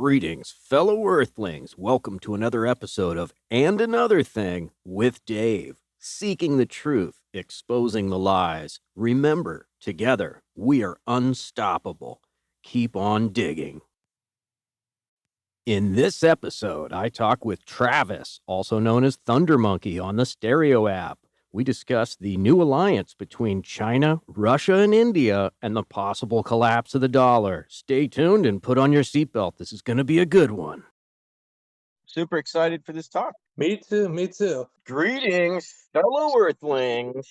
Greetings, fellow Earthlings. Welcome to another episode of And Another Thing with Dave. Seeking the truth, exposing the lies. Remember, together, we are unstoppable. Keep on digging. In this episode, I talk with Travis, also known as Thunder Monkey, on the Stereo app. We discuss the new alliance between China, Russia, and India, and the possible collapse of the dollar. Stay tuned and put on your seatbelt. This is going to be a good one. Super excited for this talk. Me too. Greetings, fellow Earthlings.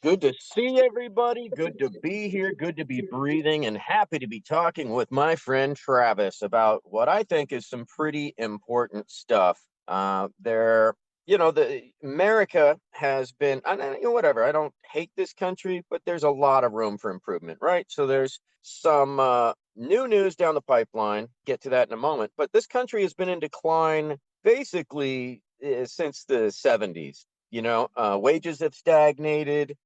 Good to see everybody. Good to be here. Good to be breathing, and happy to be talking with my friend Travis about what I think is some pretty important stuff. The America has been, whatever. I don't hate this country, but there's a lot of room for improvement, right? So there's some new news down the pipeline. Get to that in a moment. But this country has been in decline basically since the 70s. Wages have stagnated.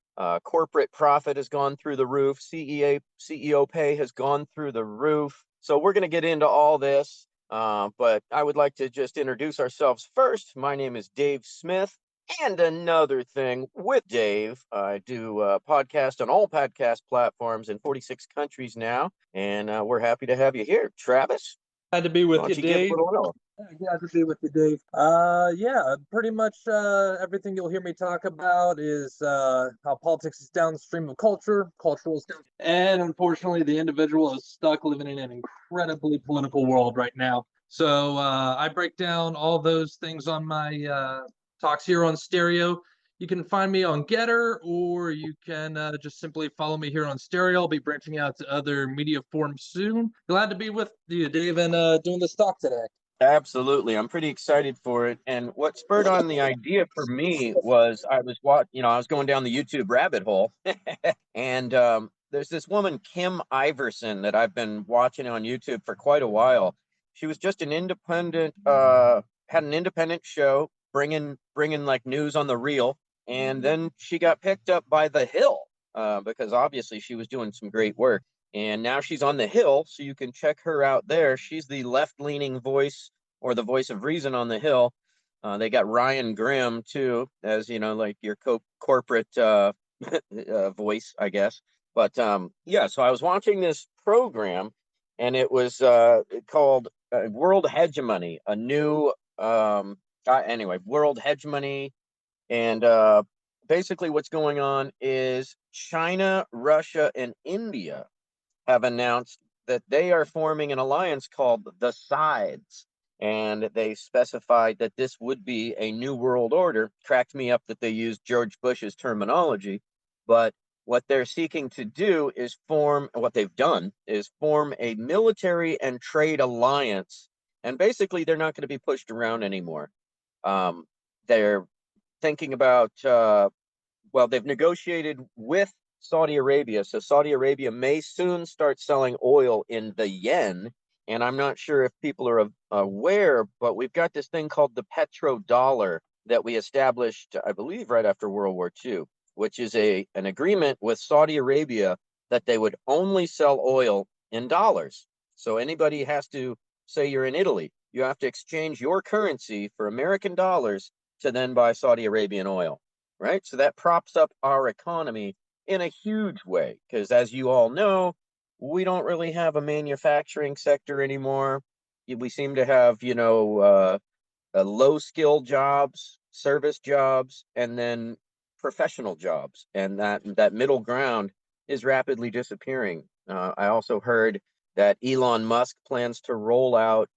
Corporate profit has gone through the roof. CEO pay has gone through the roof. So we're going to get into all this. But I would like to just introduce ourselves first. My name is Dave Smith, and another thing with Dave. I do a podcast on all podcast platforms in 46 countries now, and we're happy to have you here. Travis? Glad to be with you, Dave. Glad to be with you, Dave. Pretty much everything you'll hear me talk about is how politics is downstream of culture, cultural is down, and unfortunately, the individual is stuck living in an incredibly political world right now. So I break down all those things on my talks here on Stereo. You can find me on Getter, or you can just simply follow me here on Stereo. I'll be branching out to other media forms soon. Glad to be with you, Dave, and doing this talk today. Absolutely. I'm pretty excited for it. And what spurred on the idea for me was I was going down the YouTube rabbit hole and there's this woman, Kim Iverson, that I've been watching on YouTube for quite a while. She was just an independent, had an independent show bringing like news on the real. And then she got picked up by The Hill because obviously she was doing some great work. And now she's on The Hill, so you can check her out there. She's the left-leaning voice, or the voice of reason, on The Hill. They got Ryan Grimm, too, as, like your corporate voice, I guess. But, so I was watching this program, and it was called World Hegemony, a new, World Hegemony. And basically what's going on is China, Russia, and India have announced that they are forming an alliance called the Sides, and they specified that this would be a new world order. Cracked me up that they used George Bush's terminology, but what they're seeking to do is what they've done is form a military and trade alliance, and basically they're not going to be pushed around anymore. They're thinking about, they've negotiated with Saudi Arabia. So Saudi Arabia may soon start selling oil in the yen. And I'm not sure if people are aware, but we've got this thing called the petrodollar that we established, I believe, right after World War II, which is an agreement with Saudi Arabia that they would only sell oil in dollars. So anybody has to, say you're in Italy, you have to exchange your currency for American dollars to then buy Saudi Arabian oil, right? So that props up our economy in a huge way, because as you all know, we don't really have a manufacturing sector anymore. We seem to have, low-skilled jobs, service jobs, and then professional jobs. And that middle ground is rapidly disappearing. I also heard that Elon Musk plans to roll out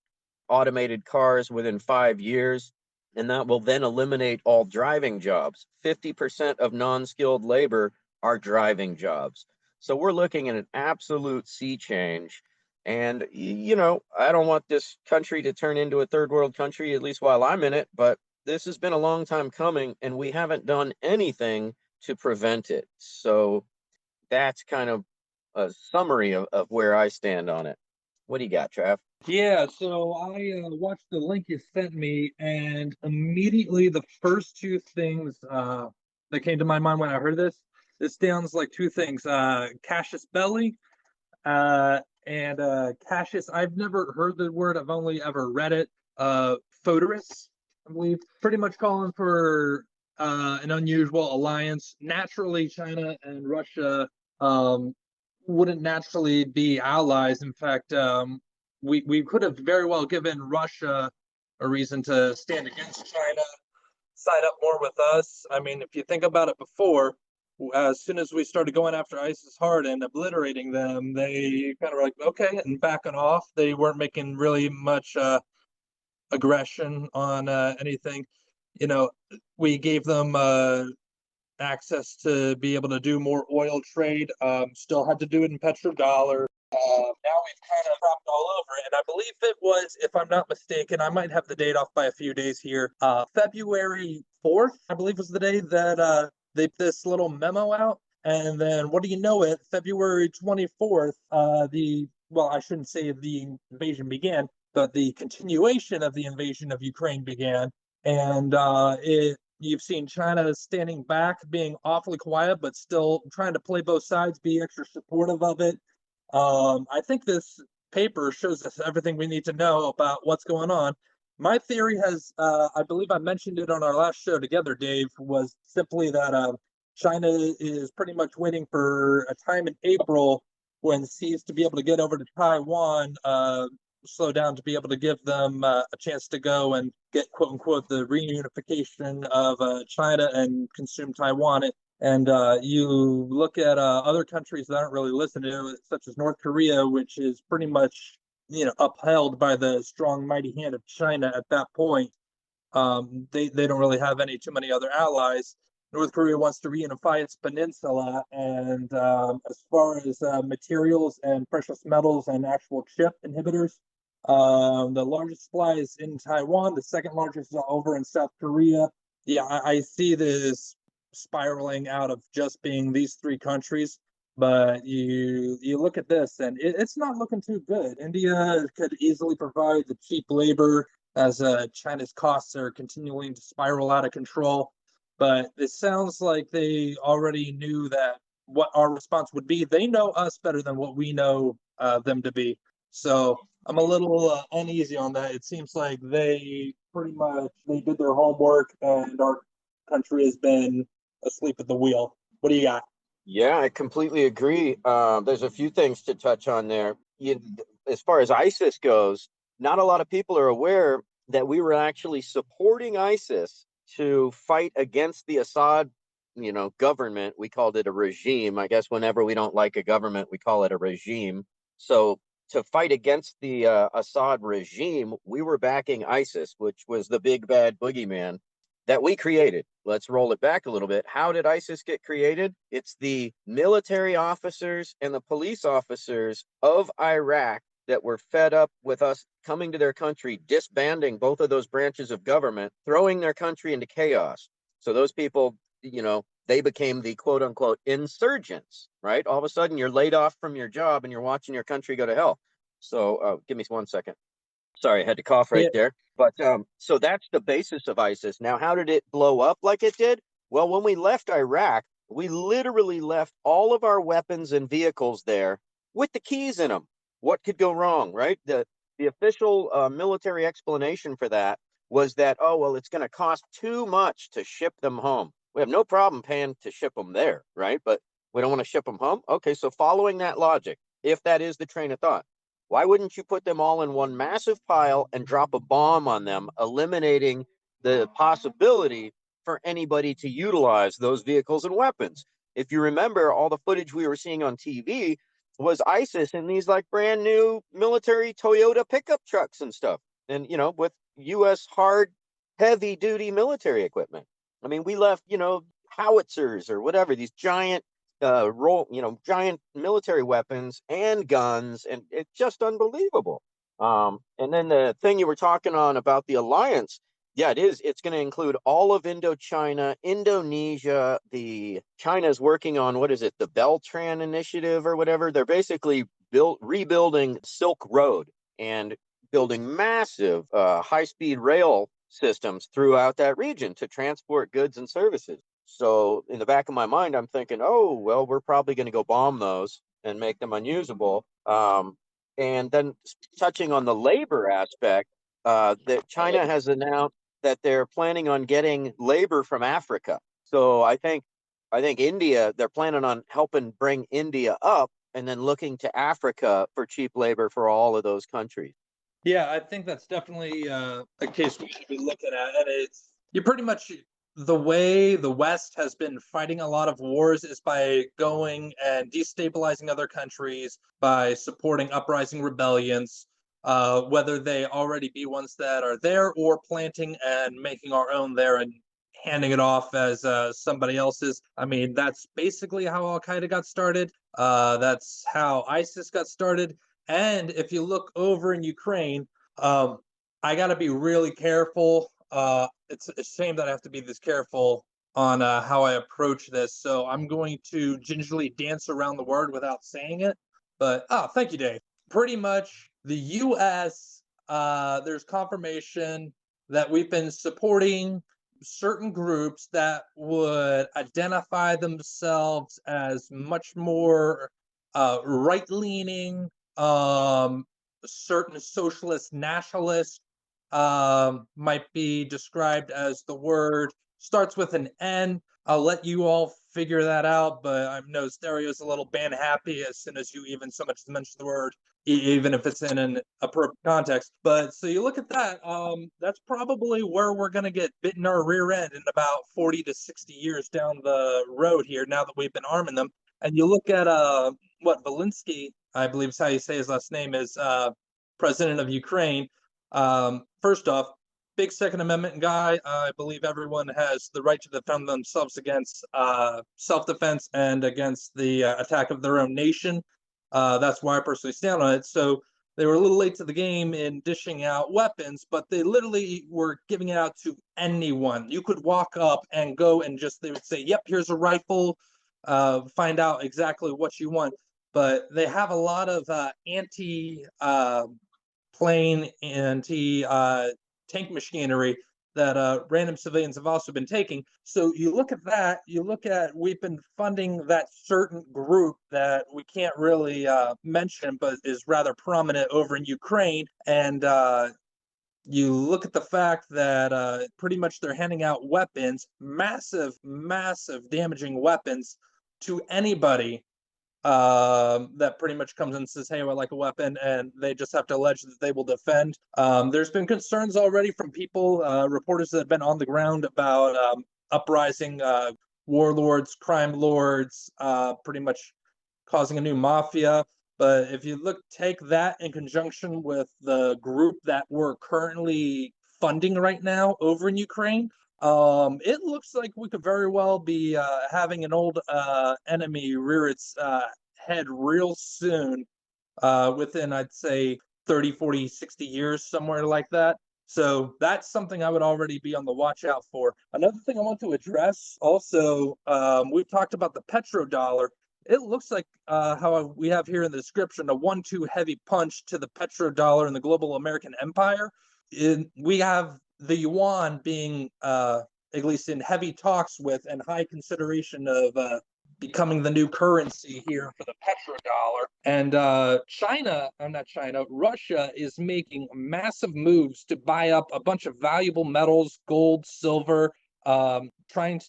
automated cars within 5 years, and that will then eliminate all driving jobs. 50% of non-skilled labor are driving jobs. So we're looking at an absolute sea change. And, I don't want this country to turn into a third world country, at least while I'm in it, but this has been a long time coming, and we haven't done anything to prevent it. So that's kind of a summary of where I stand on it. What do you got, Trav? Yeah, so I watched the link you sent me, and immediately the first two things that came to my mind when I heard this sounds like two things. Cassius Belli And Cassius, I've never heard the word. I've only ever read it. Photorus, I believe, pretty much calling for an unusual alliance. Naturally, China and Russia um, wouldn't naturally be allies. In fact, we could have very well given Russia a reason to stand against China, side up more with us. I mean, if you think about it before, as soon as we started going after ISIS hard and obliterating them, they kind of were like, okay, and backing off. They weren't making really much aggression on anything. You know, we gave them access to be able to do more oil trade. Still had to do it in petrodollar. Now we've kind of dropped all over it. And I believe it was, if I'm not mistaken, I might have the date off by a few days here. February 4th, I believe was the day that they put this little memo out. And then what do you know it, February 24th, well, I shouldn't say the invasion began, but the continuation of the invasion of Ukraine began. And you've seen China standing back, being awfully quiet, but still trying to play both sides, be extra supportive of it. I think this paper shows us everything we need to know about what's going on. My theory has, I believe I mentioned it on our last show together, Dave, was simply that China is pretty much waiting for a time in April when sees to be able to get over to Taiwan, slow down to be able to give them a chance to go and get quote unquote the reunification of China and consume Taiwan. And you look at other countries that aren't really listening to it, such as North Korea, which is pretty much upheld by the strong, mighty hand of China at that point. They don't really have too many other allies. North Korea wants to reunify its peninsula, and as far as materials and precious metals and actual chip inhibitors, the largest supply is in Taiwan. The second largest is over in South Korea. Yeah, I see this spiraling out of just being these three countries. But you look at this, and it's not looking too good. India could easily provide the cheap labor as China's costs are continuing to spiral out of control. But it sounds like they already knew that what our response would be. They know us better than what we know them to be. So I'm a little uneasy on that. It seems like they pretty much they did their homework, and our country has been asleep at the wheel. What do you got? Yeah, I completely agree. There's a few things to touch on there. As far as ISIS goes, not a lot of people are aware that we were actually supporting ISIS to fight against the Assad, government. We called it a regime. I guess whenever we don't like a government, we call it a regime. So to fight against the Assad regime, we were backing ISIS, which was the big bad boogeyman that we created. Let's roll it back a little bit. How did ISIS get created? It's the military officers and the police officers of Iraq that were fed up with us coming to their country, disbanding both of those branches of government, throwing their country into chaos. So those people, they became the quote unquote insurgents, right? All of a sudden you're laid off from your job and you're watching your country go to hell. So give me 1 second. Sorry, I had to cough right there. But so that's the basis of ISIS. Now, how did it blow up like it did? Well, when we left Iraq, we literally left all of our weapons and vehicles there with the keys in them. What could go wrong, right? The official military explanation for that was that, oh, well, it's going to cost too much to ship them home. We have no problem paying to ship them there, right? But we don't want to ship them home. Okay, so following that logic, if that is the train of thought, why wouldn't you put them all in one massive pile and drop a bomb on them, eliminating the possibility for anybody to utilize those vehicles and weapons? If you remember, all the footage we were seeing on TV was ISIS in these like brand new military Toyota pickup trucks and stuff, and with U.S. hard, heavy duty military equipment. I mean, we left, howitzers or whatever, these giant giant military weapons and guns, and it's just unbelievable. And then the thing you were talking on about the alliance, yeah, it is. It's going to include all of Indochina, Indonesia. The China's working on, what is it, the Beltran Initiative or whatever. They're basically rebuilding Silk Road and building massive high-speed rail systems throughout that region to transport goods and services. So in the back of my mind, I'm thinking, oh, well, we're probably going to go bomb those and make them unusable. And then touching on the labor aspect, that China has announced that they're planning on getting labor from Africa. So I think India, they're planning on helping bring India up and then looking to Africa for cheap labor for all of those countries. Yeah, I think that's definitely a case we should be looking at, and it's you pretty much the way the West has been fighting a lot of wars is by going and destabilizing other countries, by supporting uprising rebellions, whether they already be ones that are there or planting and making our own there and handing it off as somebody else's. I mean, that's basically how Al Qaeda got started. That's how ISIS got started. And if you look over in Ukraine, um, I got to be really careful. It's a shame that I have to be this careful on how I approach this. So I'm going to gingerly dance around the word without saying it. But thank you, Dave. Pretty much the U.S. There's confirmation that we've been supporting certain groups that would identify themselves as much more right-leaning, certain socialist nationalists might be described as the word starts with an N. I'll let you all figure that out, but I know Stereo's a little band happy as soon as you even so much as mention the word, even if it's in an appropriate context. But so you look at that, that's probably where we're going to get bitten our rear end in about 40 to 60 years down the road here, now that we've been arming them. And you look at what Zelensky, I believe is how you say his last name, is president of Ukraine. First off, big Second Amendment guy. I believe everyone has the right to defend themselves against self-defense and against the attack of their own nation. That's why I personally stand on it. So they were a little late to the game in dishing out weapons, but they literally were giving it out to anyone. You could walk up and go and just, they would say, yep, here's a rifle, find out exactly what you want. But they have a lot of plane anti tank machinery that random civilians have also been taking. So you look at that, you look at we've been funding that certain group that we can't really mention, but is rather prominent over in Ukraine. And you look at the fact that pretty much they're handing out weapons, massive, massive damaging weapons to anybody that pretty much comes in and says, hey, I like a weapon, and they just have to allege that they will defend. There's been concerns already from people, reporters that have been on the ground about uprising warlords, crime lords, pretty much causing a new mafia. But if you take that in conjunction with the group that we're currently funding right now over in Ukraine, it looks like we could very well be having an old enemy rear its head real soon, within, I'd say, 30, 40, 60 years, somewhere like that. So that's something I would already be on the watch out for. Another thing I want to address also, we've talked about the petrodollar. It looks like how we have here in the description, a 1-2 heavy punch to the petrodollar and the global American empire. We have the yuan being, at least in heavy talks with and high consideration of becoming the new currency here for the petrodollar. And Russia is making massive moves to buy up a bunch of valuable metals, gold, silver, trying to,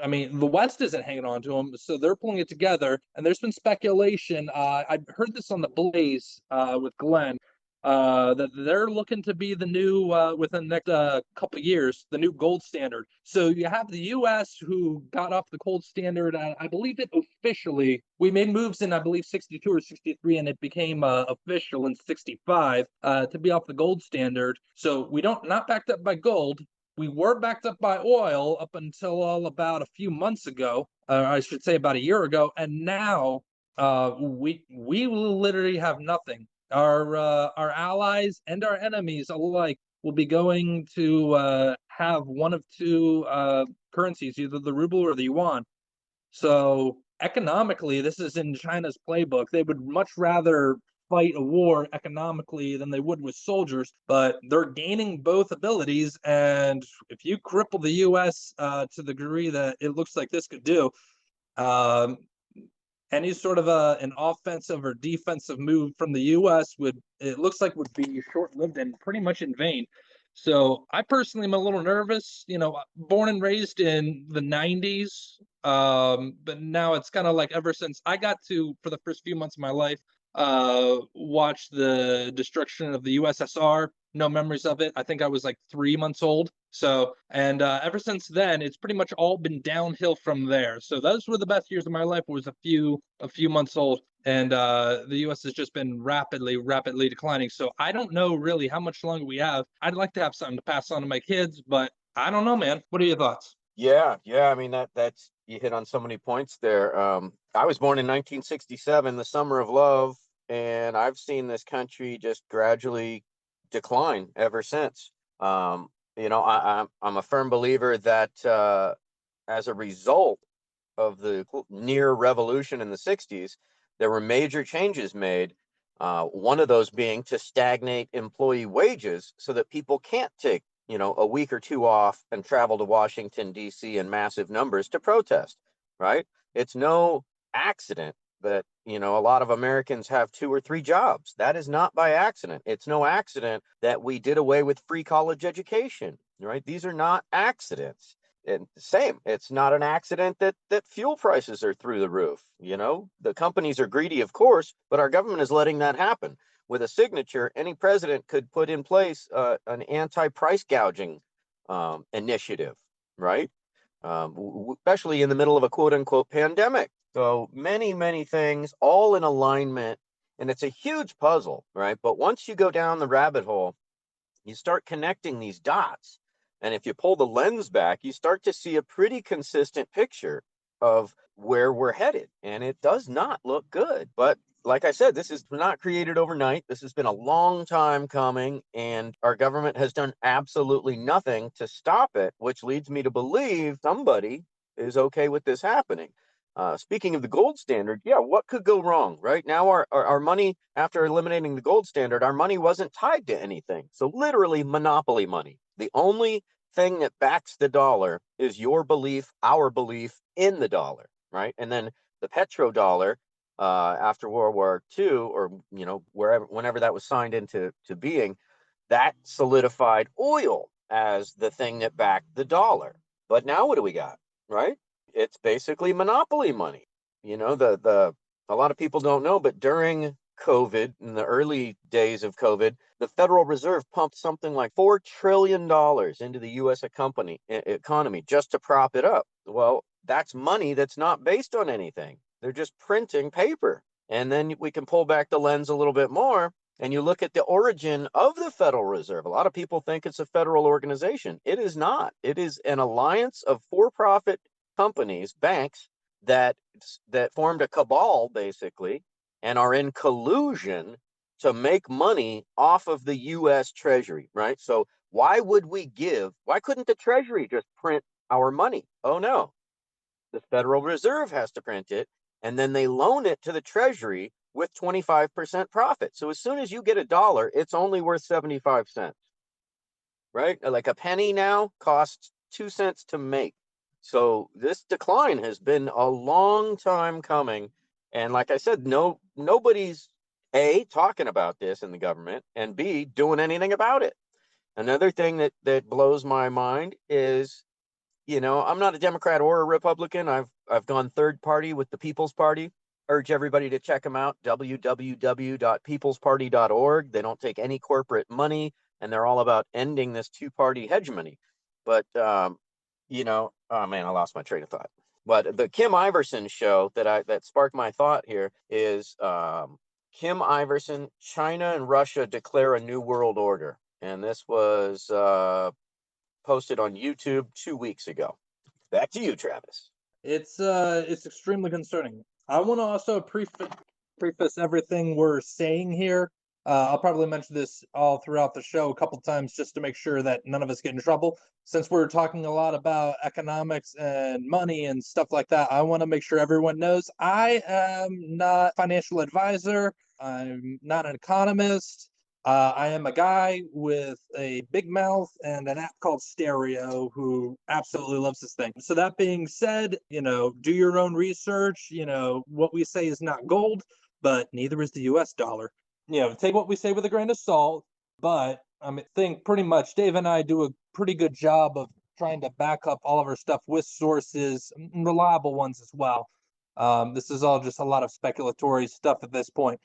I mean, the West isn't hanging on to them, so they're pulling it together. And there's been speculation. I heard this on the Blaze with Glenn, that they're looking to be the new, within the next couple of years, the new gold standard. So you have the U.S. who got off the gold standard. I believe it officially. We made moves in, I believe, 62 or 63, and it became official in 65 to be off the gold standard. So we not backed up by gold. We were backed up by oil up until about a few months ago, or I should say about a year ago, and now we literally have nothing. Our allies and our enemies alike will be going to have one of two currencies, either the ruble or the yuan. So economically, this is in China's playbook. They would much rather fight a war economically than they would with soldiers, but they're gaining both abilities. And if you cripple the U.S. To the degree that it looks like this could do, any sort of an offensive or defensive move from the U.S. it looks like would be short-lived and pretty much in vain. So I personally am a little nervous. Born and raised in the '90s, but now it's kind of like ever since I got to, for the first few months of my life, watch the destruction of the USSR. No memories of it. I think I was like 3 months old. So, and ever since then, it's pretty much all been downhill from there. So those were the best years of my life. Was a few months old, and the U.S. has just been rapidly declining. So I don't know really how much longer we have. I'd like to have something to pass on to my kids, but I don't know, man. What are your thoughts? Yeah, yeah. I mean, that's you hit on so many points there. I was born in 1967, the summer of love, and I've seen this country just gradually decline ever since. I'm a firm believer that as a result of the near revolution in the 60s, there were major changes made. One of those being to stagnate employee wages so that people can't take, a week or two off and travel to Washington, D.C. in massive numbers to protest, right? It's no accident that, a lot of Americans have 2 or 3 jobs. That is not by accident. It's no accident that we did away with free college education, right? These are not accidents. And same, it's not an accident that fuel prices are through the roof. The companies are greedy, of course, but our government is letting that happen. With a signature, any president could put in place an anti-price gouging initiative, right? Especially in the middle of a quote unquote pandemic. So many things all in alignment, and it's a huge puzzle, right? But once you go down the rabbit hole, you start connecting these dots. And if you pull the lens back, you start to see a pretty consistent picture of where we're headed. And it does not look good. But like I said, this is not created overnight. This has been a long time coming, and our government has done absolutely nothing to stop it, which leads me to believe somebody is okay with this happening. Speaking of the gold standard, yeah, what could go wrong? Right now, our money, after eliminating the gold standard, our money wasn't tied to anything. So literally monopoly money. The only thing that backs the dollar is your belief, our belief in the dollar, right? And then the petrodollar, after World War II, or whenever that was signed into being, that solidified oil as the thing that backed the dollar. But now what do we got, right? It's basically monopoly money. The a lot of people don't know, but during COVID, in the early days of COVID, the Federal Reserve pumped something like $4 trillion into the U.S. economy just to prop it up. Well, that's money that's not based on anything. They're just printing paper. And then we can pull back the lens a little bit more, and you look at the origin of the Federal Reserve. A lot of people think it's a federal organization. It is not. It is an alliance of for-profit companies, banks, that formed a cabal, basically, and are in collusion to make money off of the U.S. Treasury, right? So why couldn't the Treasury just print our money? Oh, no. The Federal Reserve has to print it, and then they loan it to the Treasury with 25% profit. So as soon as you get $1, it's only worth 75 cents, right? Like a penny now costs 2 cents to make. So this decline has been a long time coming. And like I said, nobody's A, talking about this in the government, and B, doing anything about it. Another thing that blows my mind is, I'm not a Democrat or a Republican. I've gone third party with the People's Party. Urge everybody to check them out, www.peoplesparty.org. They don't take any corporate money, and they're all about ending this two-party hegemony. But oh man, I lost my train of thought. But the Kim Iversen show that sparked my thought here is Kim Iversen, China and Russia declare a new world order. And this was posted on YouTube 2 weeks ago. Back to you, Travis. It's extremely concerning. I want to also preface everything we're saying here. I'll probably mention this all throughout the show a couple times just to make sure that none of us get in trouble. Since we're talking a lot about economics and money and stuff like that, I want to make sure everyone knows I am not a financial advisor. I'm not an economist. I am a guy with a big mouth and an app called Stereo who absolutely loves this thing. So that being said, do your own research. What we say is not gold, but neither is the US dollar. Take what we say with a grain of salt, but I think pretty much Dave and I do a pretty good job of trying to back up all of our stuff with sources, reliable ones as well. This is all just a lot of speculatory stuff at this point.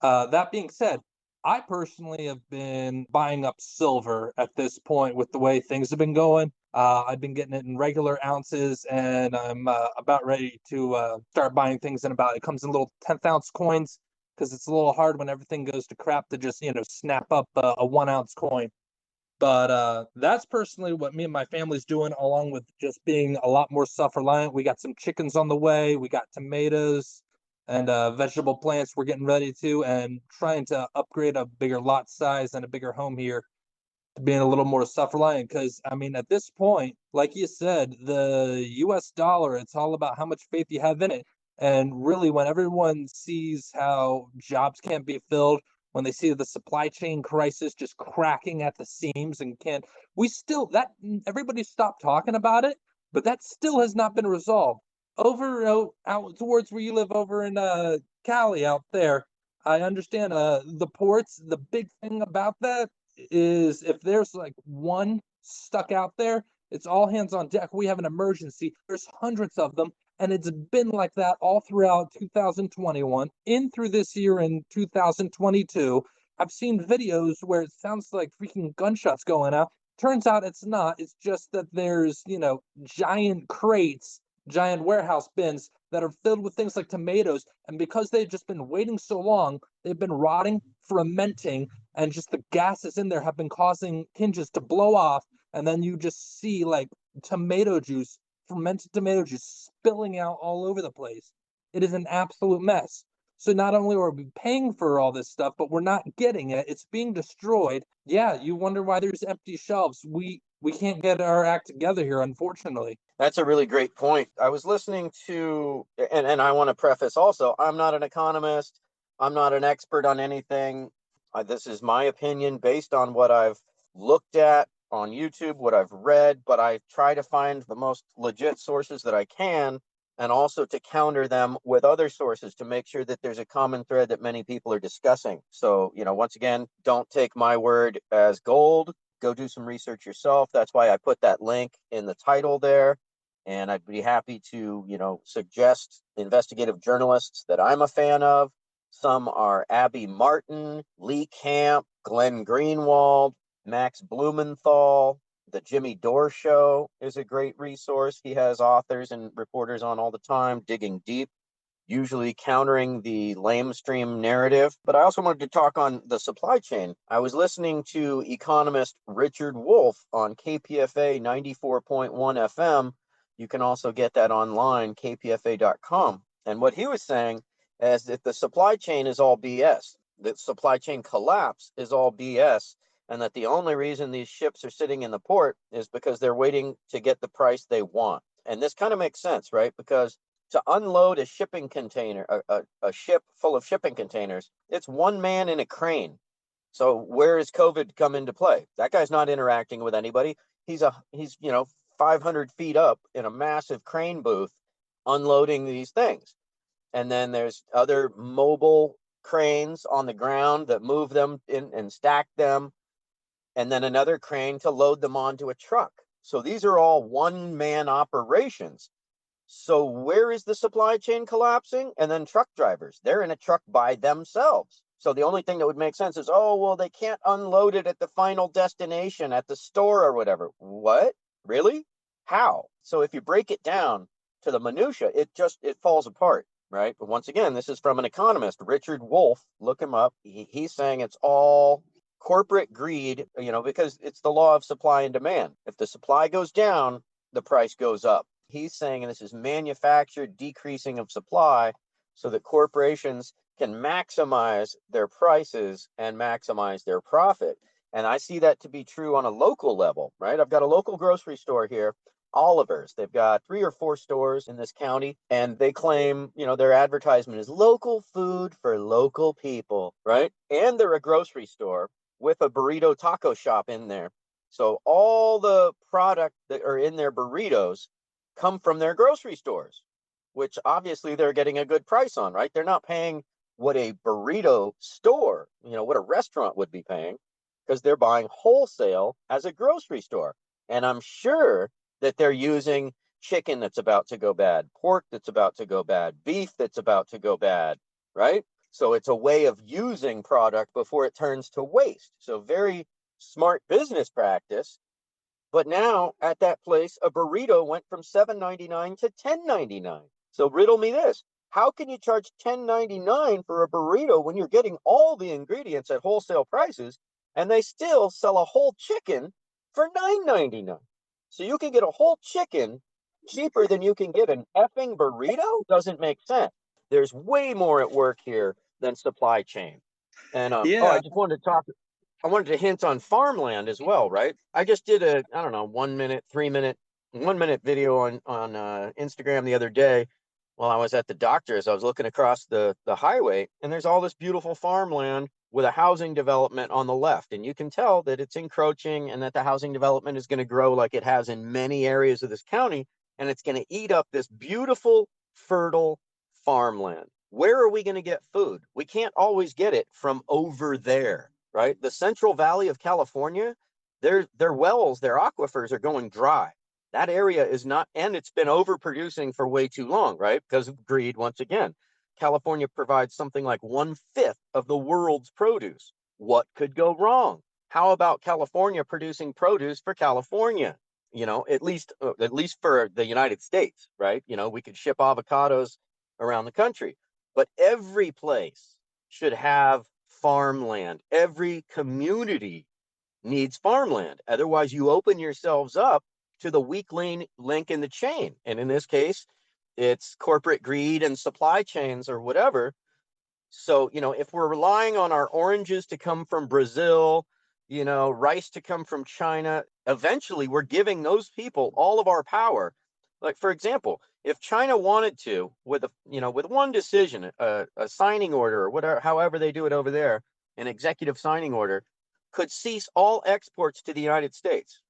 That being said, I personally have been buying up silver at this point with the way things have been going. I've been getting it in regular ounces, and I'm about ready to start buying things in about. It comes in little 10th ounce coins because it's a little hard when everything goes to crap to just snap up a 1 ounce coin. But that's personally what me and my family's doing, along with just being a lot more self-reliant. We got some chickens on the way. We got tomatoes and vegetable plants we're getting ready to, and trying to upgrade a bigger lot size and a bigger home here to being a little more self-reliant. Because at this point, like you said, the US dollar, it's all about how much faith you have in it. And really, when everyone sees how jobs can't be filled, when they see the supply chain crisis just cracking at the seams, and can't we still that everybody stopped talking about it, but that still has not been resolved. Over out towards where you live, over in Cali out there, I understand the ports. The big thing about that is if there's like one stuck out there, it's all hands on deck. We have an emergency. There's hundreds of them, and it's been like that all throughout 2021, in through this year in 2022. I've seen videos where it sounds like freaking gunshots going out. Turns out it's not. It's just that there's, giant crates, giant warehouse bins that are filled with things like tomatoes. And because they've just been waiting so long, they've been rotting, fermenting, and just the gases in there have been causing hinges to blow off. And then you just see like tomato juice, fermented tomato juice spilling out all over the place. It is an absolute mess. So not only are we paying for all this stuff, but we're not getting it. It's being destroyed. Yeah, you wonder why there's empty shelves. We can't get our act together here, unfortunately. That's a really great point. I was listening to, and I want to preface also, I'm not an economist. I'm not an expert on anything. This is my opinion based on what I've looked at on YouTube, what I've read, but I try to find the most legit sources that I can, and also to counter them with other sources to make sure that there's a common thread that many people are discussing. So, once again, don't take my word as gold. Go do some research yourself. That's why I put that link in the title there. And I'd be happy to, suggest investigative journalists that I'm a fan of. Some are Abby Martin, Lee Camp, Glenn Greenwald, Max Blumenthal. The Jimmy Dore Show is a great resource. He has authors and reporters on all the time, digging deep, usually countering the lamestream narrative. But I also wanted to talk on the supply chain. I was listening to economist Richard Wolff on KPFA 94.1 FM. You can also get that online, kpfa.com. And what he was saying is that the supply chain is all BS. The supply chain collapse is all BS. And that the only reason these ships are sitting in the port is because they're waiting to get the price they want. And this kind of makes sense, right? Because to unload a shipping container, a ship full of shipping containers, it's one man in a crane. So where is COVID come into play? That guy's not interacting with anybody. He's 500 feet up in a massive crane booth unloading these things. And then there's other mobile cranes on the ground that move them in and stack them, and then another crane to load them onto a truck. So these are all one-man operations. So where is the supply chain collapsing? And then truck drivers, they're in a truck by themselves. So the only thing that would make sense is, oh, well, they can't unload it at the final destination at the store or whatever. What? Really? How? So if you break it down to the minutia, it falls apart, right? But once again, this is from an economist, Richard Wolff. Look him up. He's saying it's all corporate greed, because it's the law of supply and demand. If the supply goes down, the price goes up. He's saying this is manufactured decreasing of supply so that corporations can maximize their prices and maximize their profit. And I see that to be true on a local level, right? I've got a local grocery store here. Oliver's. They've got 3 or 4 stores in this county, and they claim, their advertisement is local food for local people, right? And they're a grocery store with a burrito taco shop in there. So all the product that are in their burritos come from their grocery stores, which obviously they're getting a good price on, right? They're not paying what a burrito store, what a restaurant would be paying, because they're buying wholesale as a grocery store. And I'm sure that they're using chicken that's about to go bad, pork that's about to go bad, beef that's about to go bad, right? So it's a way of using product before it turns to waste. So very smart business practice. But now at that place, a burrito went from $7.99 to $10.99. So riddle me this. How can you charge $10.99 for a burrito when you're getting all the ingredients at wholesale prices, and they still sell a whole chicken for $9.99? So you can get a whole chicken cheaper than you can get an effing burrito? Doesn't make sense. There's way more at work here than supply chain. And I just wanted to talk. I wanted to hint on farmland as well, right? I just did a, I don't know, 1 minute, 3 minute, 1 minute video on Instagram the other day while I was at the doctor's. I was looking across the highway, and there's all this beautiful farmland with a housing development on the left. And you can tell that it's encroaching and that the housing development is going to grow like it has in many areas of this county. And it's going to eat up this beautiful, fertile farmland. Where are we going to get food? We can't always get it from over there, right? The Central Valley of California, their wells, their aquifers are going dry. That area is not, and it's been overproducing for way too long, right? Because of greed, once again. California provides something like 1/5 of the world's produce. What could go wrong? How about California producing produce for California? At least for the United States, right? We could ship avocados around the country, but every place should have farmland. Every community needs farmland. Otherwise, you open yourselves up to the weak link in the chain. And in this case, it's corporate greed and supply chains or whatever. So, if we're relying on our oranges to come from Brazil, rice to come from China, eventually we're giving those people all of our power. Like, for example, if China wanted to, with one decision, a signing order or whatever, however they do it over there, an executive signing order, could cease all exports to the United States,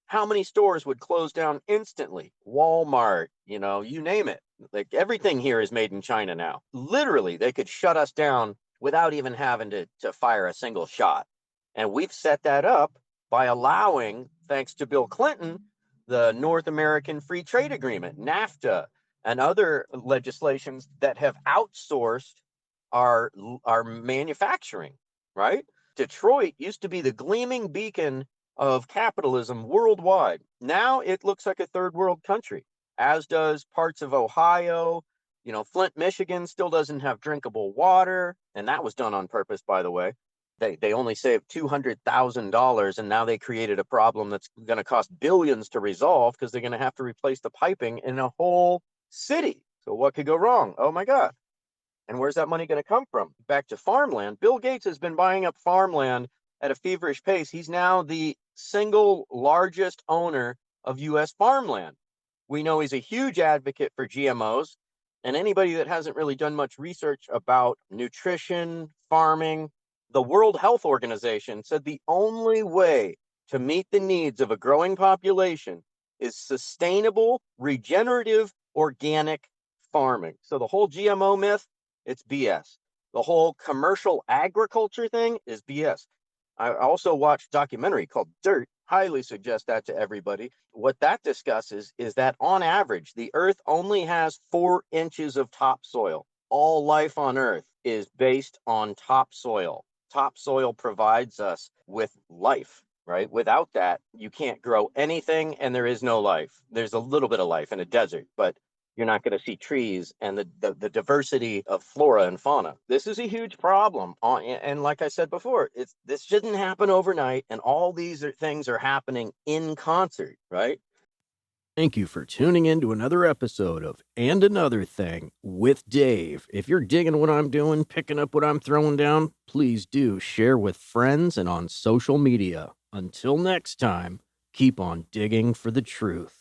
how many stores would close down instantly? Walmart, you name it. Like, everything here is made in China now. Literally, they could shut us down without even having to fire a single shot. And we've set that up by allowing, thanks to Bill Clinton, the North American Free Trade Agreement, NAFTA, and other legislations that have outsourced our manufacturing, right? Detroit used to be the gleaming beacon of capitalism worldwide. Now it looks like a third world country, as does parts of Ohio. Flint, Michigan still doesn't have drinkable water, and that was done on purpose, by the way. They only saved $200,000, and now they created a problem that's going to cost billions to resolve, because they're going to have to replace the piping in a whole city. So what could go wrong? Oh my God. And where's that money going to come from? Back to farmland. Bill Gates has been buying up farmland at a feverish pace. He's now the single largest owner of U.S. farmland. We know he's a huge advocate for GMOs, and anybody that hasn't really done much research about nutrition, farming, the World Health Organization said the only way to meet the needs of a growing population is sustainable, regenerative, organic farming. So the whole GMO myth, it's BS. The whole commercial agriculture thing is BS. I also watched a documentary called Dirt. Highly suggest that to everybody. What that discusses is that on average, the earth only has 4 inches of topsoil. All life on earth is based on topsoil. Topsoil provides us with life, right? Without that, you can't grow anything, and there is no life. There's a little bit of life in a desert, but you're not going to see trees and the diversity of flora and fauna. This is a huge problem. And like I said before, this shouldn't happen overnight. And all these things are happening in concert, right? Thank you for tuning in to another episode of And Another Thing with Dave. If you're digging what I'm doing, picking up what I'm throwing down, please do share with friends and on social media. Until next time, keep on digging for the truth.